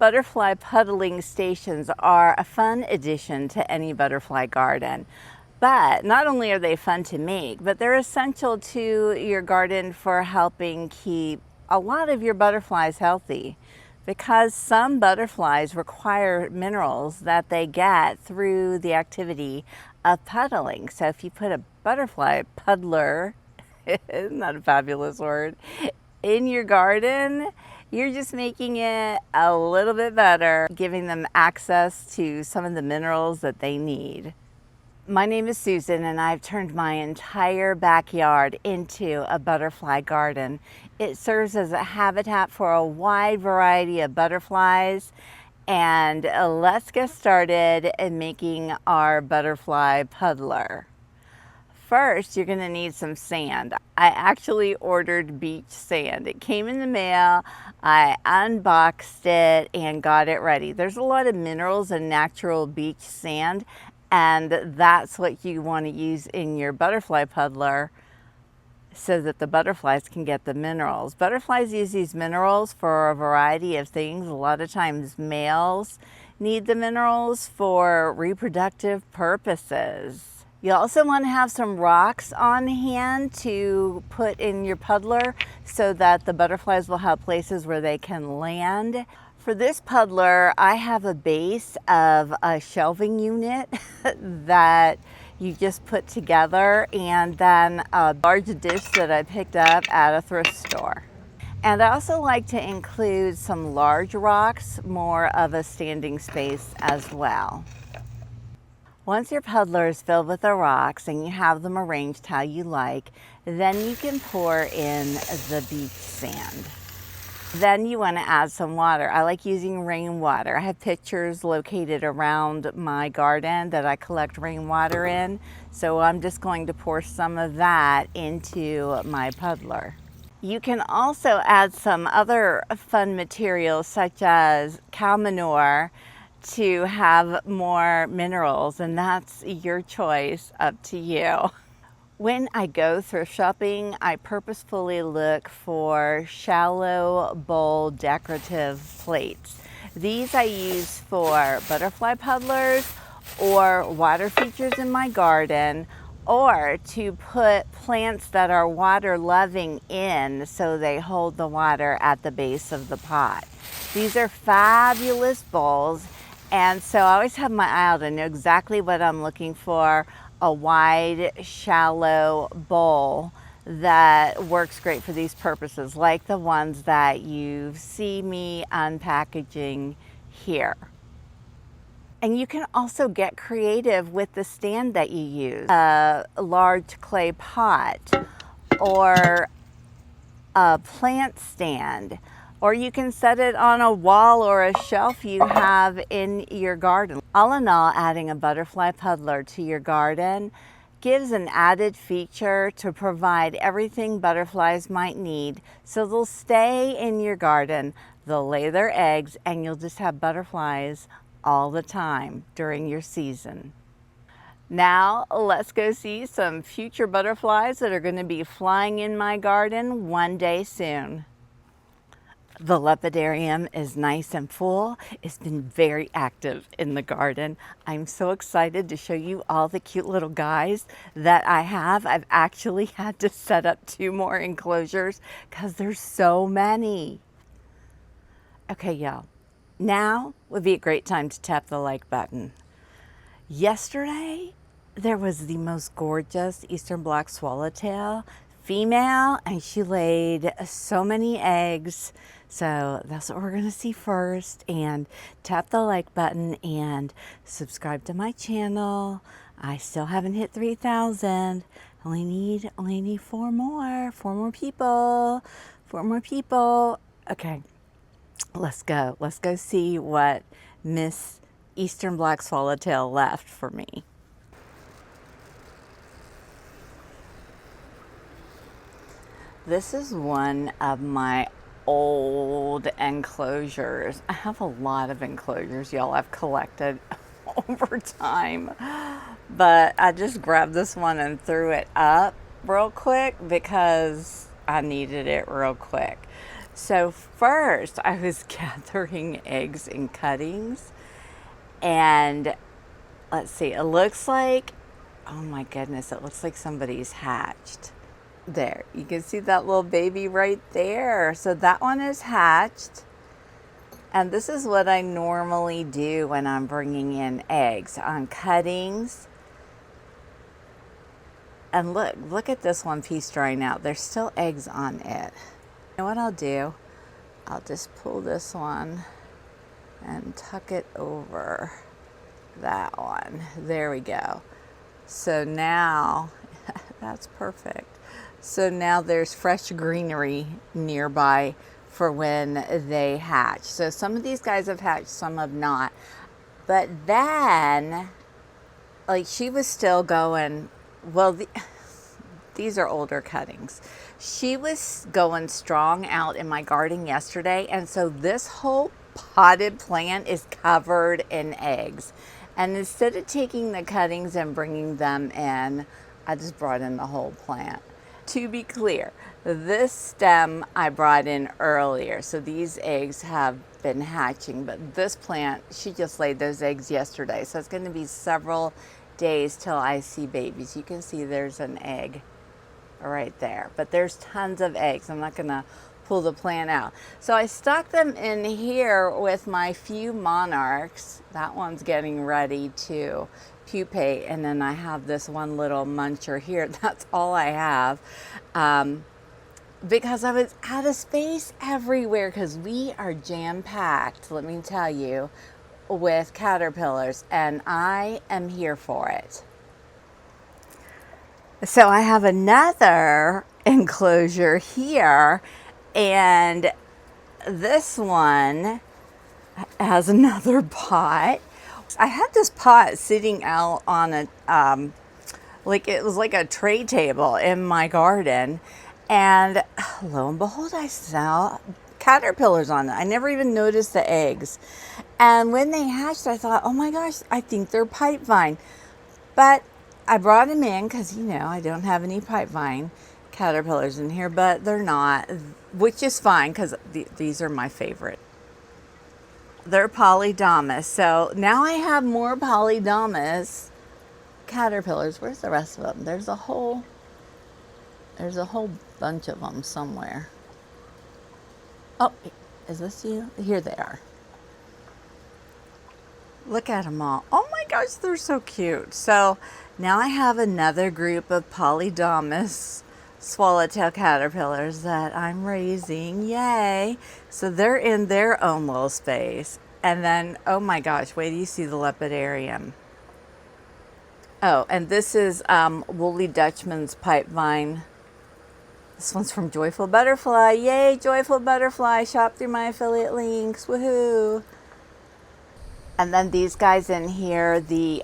Butterfly puddling stations are a fun addition to any butterfly garden. But not only are they fun to make, but they're essential to your garden for helping keep a lot of your butterflies healthy, because some butterflies require minerals that they get through the activity of puddling. So if you put a butterfly puddler, isn't that a fabulous word, in your garden, you're just making it a little bit better, giving them access to some of the minerals that they need. My name is Susan, and I've turned my entire backyard into a butterfly garden. It serves as a habitat for a wide variety of butterflies. And let's get started in making our butterfly puddler. First, you're going to need some sand. I actually ordered beach sand. It came in the mail. I unboxed it and got it ready. There's a lot of minerals in natural beach sand, and that's what you want to use in your butterfly puddler so that the butterflies can get the minerals. Butterflies use these minerals for a variety of things. A lot of times males need the minerals for reproductive purposes. You also want to have some rocks on hand to put in your puddler so that the butterflies will have places where they can land. For this puddler, I have a base of a shelving unit that you just put together, and then a large dish that I picked up at a thrift store. And I also like to include some large rocks, more of a standing space as well. Once your puddler is filled with the rocks and you have them arranged how you like, then you can pour in the beach sand. Then you want to add some water. I like using rainwater. I have pitchers located around my garden that I collect rainwater in, so I'm just going to pour some of that into my puddler. You can also add some other fun materials such as cow manure to have more minerals, and that's your choice, up to you. When I go thrift shopping, I purposefully look for shallow bowl decorative plates. These I use for butterfly puddlers or water features in my garden, or to put plants that are water loving in so they hold the water at the base of the pot. These are fabulous bowls, and so I always have my eye out. I know exactly what I'm looking for. A wide, shallow bowl that works great for these purposes, like the ones that you see me unpackaging here. And you can also get creative with the stand that you use. A large clay pot or a plant stand, or you can set it on a wall or a shelf you have in your garden. All in all, adding a butterfly puddler to your garden gives an added feature to provide everything butterflies might need, so they'll stay in your garden, they'll lay their eggs, and you'll just have butterflies all the time during your season. Now let's go see some future butterflies that are going to be flying in my garden one day soon. The lepidarium is nice and full. It's been very active in the garden. I'm so excited to show you all the cute little guys that I have. I've actually had to set up 2 more enclosures because there's so many. Okay, y'all. Now would be a great time to tap the like button. Yesterday, there was the most gorgeous eastern black swallowtail female, and she laid so many eggs. So that's what we're going to see first. And tap the like button and subscribe to my channel. I still haven't hit 3,000. Only need 4 more. 4 more people. 4 more people. Okay, let's go. Let's go see what Miss Eastern Black Swallowtail left for me. This is one of my old enclosures. I have a lot of enclosures, y'all, I've collected over time, but I just grabbed this one and threw it up real quick because I needed it real quick. So first I was gathering eggs and cuttings, and let's see, it looks like, oh my goodness, it looks like somebody's hatched. There, you can see that little baby right there. So that one is hatched. And this is what I normally do when I'm bringing in eggs on cuttings. And look at this one piece drying out. There's still eggs on it. And what I'll do, I'll just pull this one and tuck it over that one. There we go. So now, that's perfect. So now there's fresh greenery nearby for when they hatch. So some of these guys have hatched, some have not. But then, like, she was still going, well, these are older cuttings. She was going strong out in my garden yesterday, and so this whole potted plant is covered in eggs. And instead of taking the cuttings and bringing them in, I just brought in the whole plant. To be clear, this stem I brought in earlier, so these eggs have been hatching, but this plant, she just laid those eggs yesterday, so it's going to be several days till I see babies. You can see there's an egg right there, but there's tons of eggs. I'm not going to pull the plant out. So I stuck them in here with my few monarchs. That one's getting ready to pupate, and then I have this one little muncher here. That's all I have, because I was out of space everywhere, because we are jam-packed, let me tell you, with caterpillars, and I am here for it. So I have another enclosure here, and this one has another pot. I had this pot sitting out on a, like it was like a tray table in my garden, and lo and behold, I saw caterpillars on it. I never even noticed the eggs. And when they hatched, I thought, oh my gosh, I think they're pipevine. But I brought them in because, you know, I don't have any pipevine caterpillars in here, but they're not, which is fine because these are my favorite. They're polydamas. So now I have more polydamas caterpillars. Where's the rest of them? There's a whole bunch of them somewhere. Oh, is this you? Here they are. Look at them all. Oh my gosh, they're so cute. So now I have another group of polydamas swallowtail caterpillars that I'm raising. Yay. So they're in their own little space. And then, oh my gosh, wait till you see the lepidarium. Oh, and this is Woolly Dutchman's pipevine. This one's from Joyful Butterfly. Yay, Joyful Butterfly. Shop through my affiliate links. Woohoo. And then these guys in here, the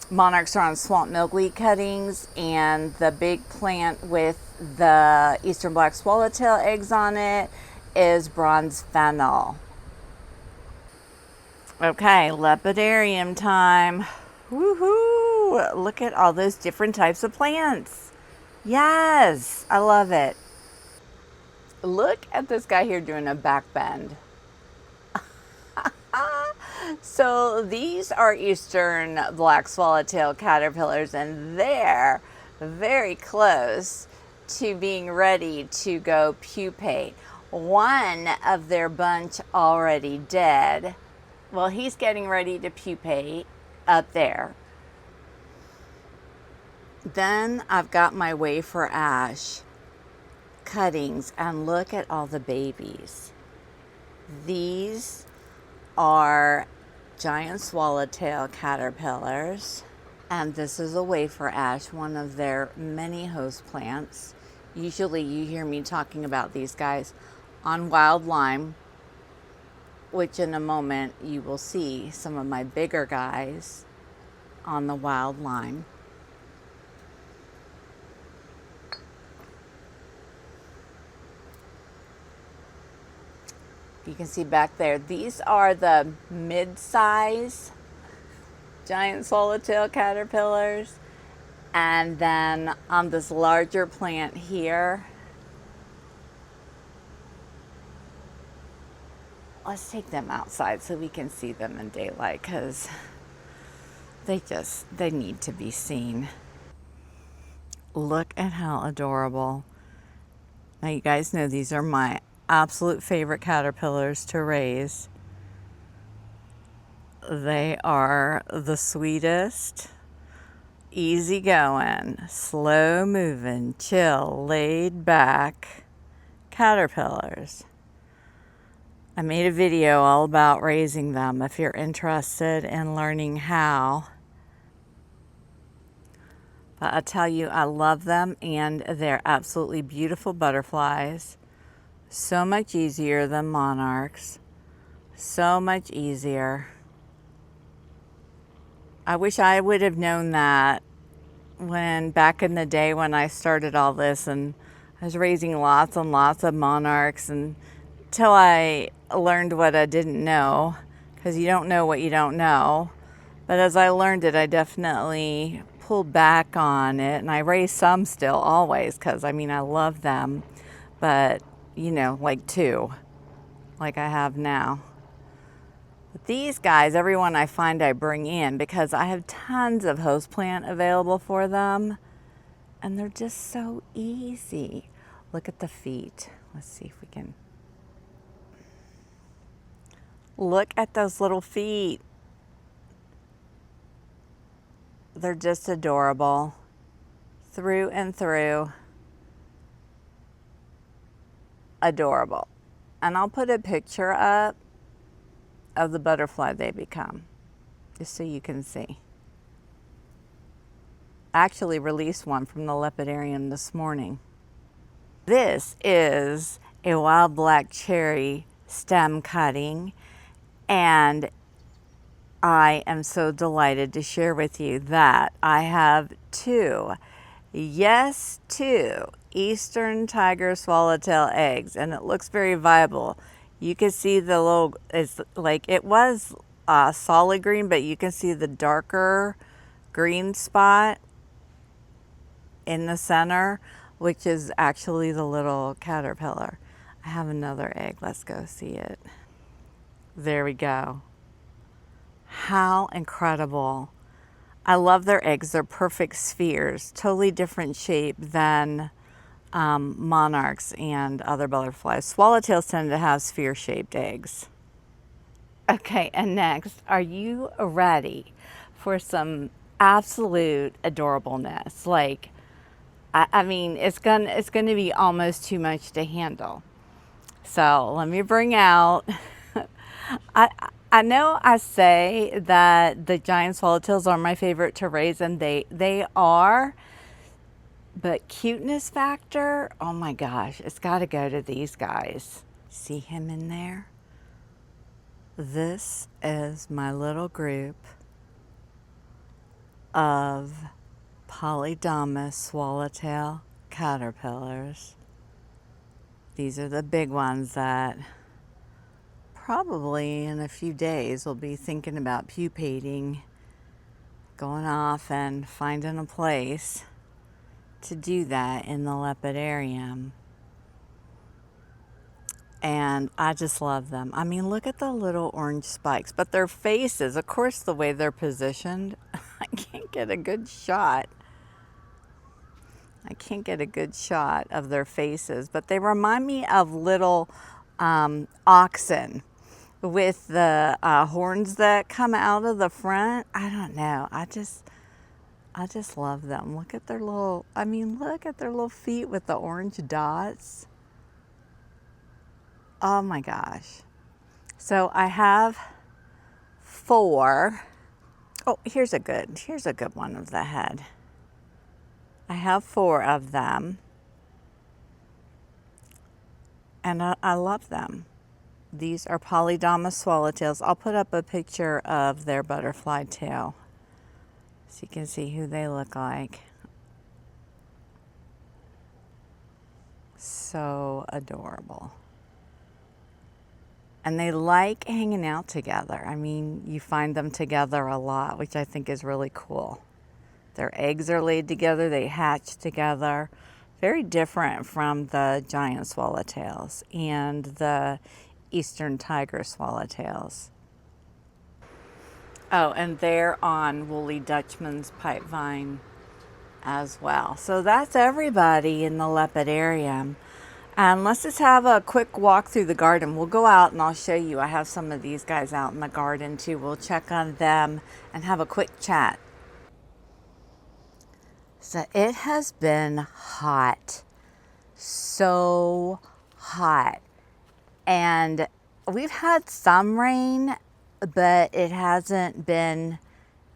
monarchs are on swamp milkweed cuttings, and the big plant with the eastern black swallowtail eggs on it is bronze fennel. Okay, lepidarium time. Woohoo! Look at all those different types of plants. Yes, I love it. Look at this guy here doing a back bend. So these are eastern black swallowtail caterpillars, and they're very close to being ready to go pupate. One of their bunch already dead. Well, he's getting ready to pupate up there. Then I've got my wafer ash cuttings, and look at all the babies. These are giant swallowtail caterpillars, and this is a wafer ash, one of their many host plants. Usually you hear me talking about these guys on wild lime, which in a moment you will see some of my bigger guys on the wild lime. You can see back there, these are the mid-size giant swallowtail caterpillars. And then on this larger plant here, let's take them outside so we can see them in daylight, because they need to be seen. Look at how adorable. Now you guys know these are my absolute favorite caterpillars to raise. They are the sweetest, easygoing, slow moving, chill, laid back caterpillars. I made a video all about raising them if you're interested in learning how. But I tell you, I love them, and they're absolutely beautiful butterflies. So much easier than monarchs. So much easier. I wish I would have known that when back in the day when I started all this, and I was raising lots and lots of monarchs until I learned what I didn't know, because you don't know what you don't know. But as I learned it, I definitely pulled back on it, and I raise some still always, because I mean I love them, but you know, like 2 like I have now. But these guys, everyone I find I bring in, because I have tons of host plant available for them, and they're just so easy. Look at the feet. Let's see if we can look at those little feet. They're just adorable through and through. Adorable. And I'll put a picture up of the butterfly they become, just so you can see. I actually released one from the lepidarium this morning. This is a wild black cherry stem cutting, and I am so delighted to share with you that I have 2, yes, 2 eastern tiger swallowtail eggs, and it looks very viable. You can see the little, it's like, it was solid green, but you can see the darker green spot in the center, which is actually the little caterpillar. I have another egg. Let's go see it. There we go. How incredible. I love their eggs. They're perfect spheres, totally different shape than monarchs and other butterflies. Swallowtails tend to have sphere-shaped eggs. Okay, and next, are you ready for some absolute adorableness? Like, I mean, it's gonna be almost too much to handle. So let me bring out. I know I say that the giant swallowtails are my favorite to raise, and they are. But cuteness factor, oh my gosh, it's got to go to these guys. See him in there? This is my little group of polydamas swallowtail caterpillars. These are the big ones that probably in a few days will be thinking about pupating, going off and finding a place to do that in the lepidarium. And I just love them. I mean, look at the little orange spikes, but their faces, of course, the way they're positioned, I can't get a good shot. I can't get a good shot of their faces, but they remind me of little oxen with the horns that come out of the front. I don't know. I just love them. Look at their little, I mean, look at their little feet with the orange dots. Oh my gosh. So I have 4. Oh, here's a good one of the head. I have 4 of them, and I love them. These are polydamas swallowtails. I'll put up a picture of their butterfly tail so you can see who they look like. So adorable. And they like hanging out together. I mean, you find them together a lot, which I think is really cool. Their eggs are laid together, they hatch together. Very different from the giant swallowtails. And the eastern tiger swallowtails. Oh, and they're on woolly Dutchman's pipevine as well. So that's everybody in the lepidarium. And let's just have a quick walk through the garden. We'll go out and I'll show you. I have some of these guys out in the garden too. We'll check on them and have a quick chat. So it has been hot, so hot. And we've had some rain, but it hasn't been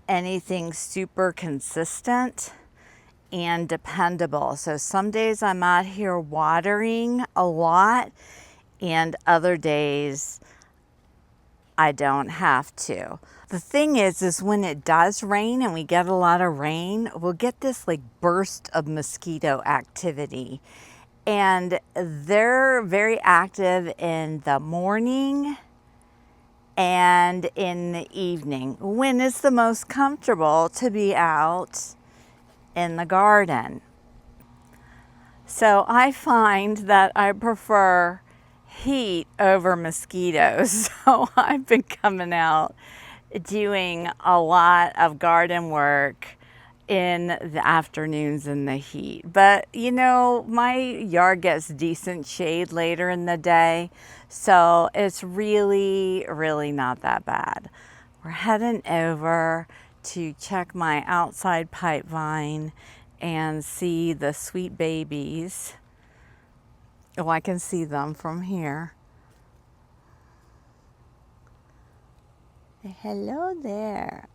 anything super consistent and dependable. So some days I'm out here watering a lot, and other days I don't have to. The thing is when it does rain and we get a lot of rain, we'll get this like burst of mosquito activity. And they're very active in the morning and in the evening, when it's the most comfortable to be out in the garden. So I find that I prefer heat over mosquitoes. So I've been coming out doing a lot of garden work in the afternoons in the heat. But you know, my yard gets decent shade later in the day, so it's really not that bad. We're heading over to check my outside pipevine and see the sweet babies. Oh, I can see them from here. Hello there.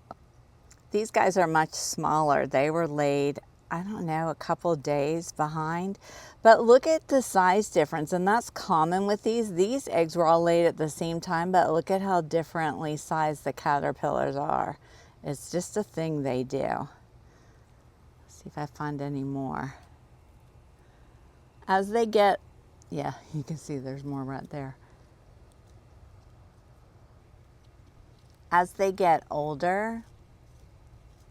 These guys are much smaller. They were laid, I don't know, a couple days behind. But look at the size difference, and that's common with these. These eggs were all laid at the same time, but look at how differently sized the caterpillars are. It's just a thing they do. Let's see if I find any more. As they get, yeah, you can see there's more right there. As they get older,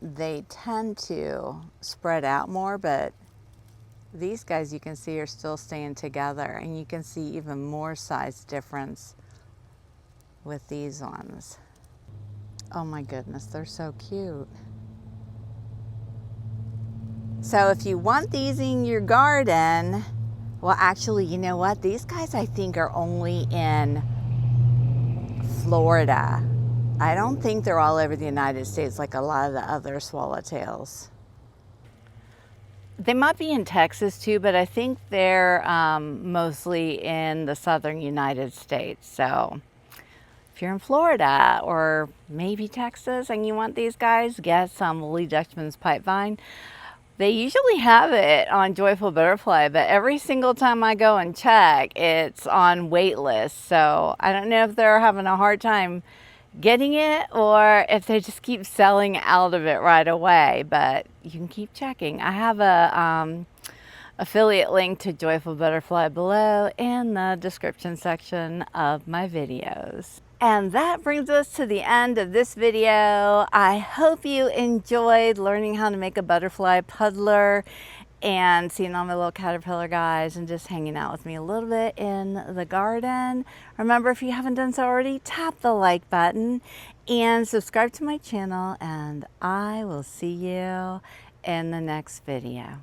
they tend to spread out more, but these guys you can see are still staying together, and you can see even more size difference with these ones. Oh my goodness, they're so cute. So if you want these in your garden, well, actually, you know what? These guys I think are only in Florida. I don't think they're all over the United States like a lot of the other swallowtails. They might be in Texas too, but I think they're mostly in the southern United States. So if you're in Florida or maybe Texas and you want these guys, get some woolly Dutchman's pipevine. They usually have it on Joyful Butterfly, but every single time I go and check, it's on wait list. So I don't know if they're having a hard time getting it or if they just keep selling out of it right away, but you can keep checking. I have a affiliate link to Joyful Butterfly below in the description section of my videos. And that brings us to the end of this video. I hope you enjoyed learning how to make a butterfly puddler and seeing all my little caterpillar guys and just hanging out with me a little bit in the garden. Remember, if you haven't done so already, tap the like button and subscribe to my channel, and I will see you in the next video.